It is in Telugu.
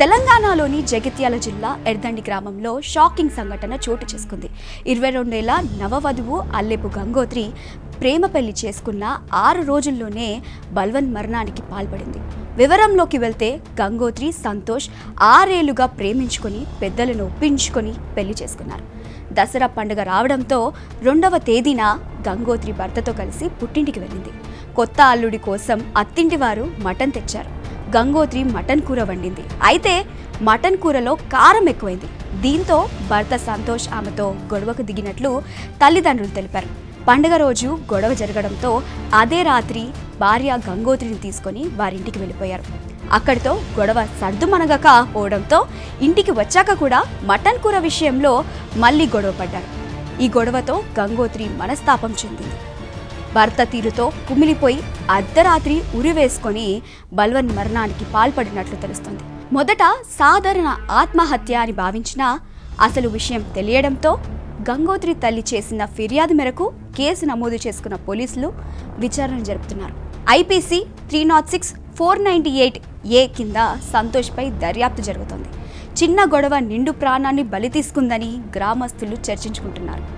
తెలంగాణలోని జగిత్యాల జిల్లా ఎర్దండి గ్రామంలో షాకింగ్ సంఘటన చోటు చేసుకుంది. 22 ఏళ్ల నవవధువు అల్లెపు గంగోత్రి ప్రేమ పెళ్లి చేసుకున్న 6 రోజుల్లోనే బల్వన్ మరణానికి పాల్పడింది. వివరంలోకి వెళ్తే గంగోత్రి సంతోష్ 6 ఏళ్లుగా ప్రేమించుకొని పెద్దలను ఒప్పించుకొని పెళ్లి చేసుకున్నారు. దసరా పండుగ రావడంతో 2వ తేదీన గంగోత్రి భర్తతో కలిసి పుట్టింటికి వెళ్ళింది. కొత్త అల్లుడి కోసం అత్తింటి వారు మటన్ తెచ్చారు. గంగోత్రి మటన్ కూర వండింది. అయితే మటన్ కూరలో కారం ఎక్కువైంది. దీంతో భర్త సంతోష్ ఆమెతో గొడవకు దిగినట్లు తల్లిదండ్రులు తెలిపారు. పండుగ రోజు గొడవ జరగడంతో అదే రాత్రి భార్య గంగోత్రిని తీసుకొని వారింటికి వెళ్ళిపోయారు. అక్కడితో గొడవ సర్దుమణగక పోవడంతో ఇంటికి వచ్చాక కూడా మటన్ కూర విషయంలో మళ్ళీ గొడవ పడ్డారు. ఈ గొడవతో గంగోత్రి మనస్తాపం చెందింది. భర్త తీరుతో కుమిలిపోయి అర్ధరాత్రి ఉరివేసుకొని బల్వన్ మరణానికి పాల్పడినట్లు తెలుస్తోంది. మొదట సాధారణ ఆత్మహత్య అని భావించినా అసలు విషయం తెలియడంతో గంగోత్రి తల్లి చేసిన ఫిర్యాదు మేరకు కేసు నమోదు చేసుకున్న పోలీసులు విచారణ జరుపుతున్నారు. ఐపీసీ 306, 498A కింద సంతోష్పై దర్యాప్తు జరుగుతోంది. చిన్న గొడవ నిండు ప్రాణాన్ని బలి తీసుకుందని గ్రామస్తులు చర్చించుకుంటున్నారు.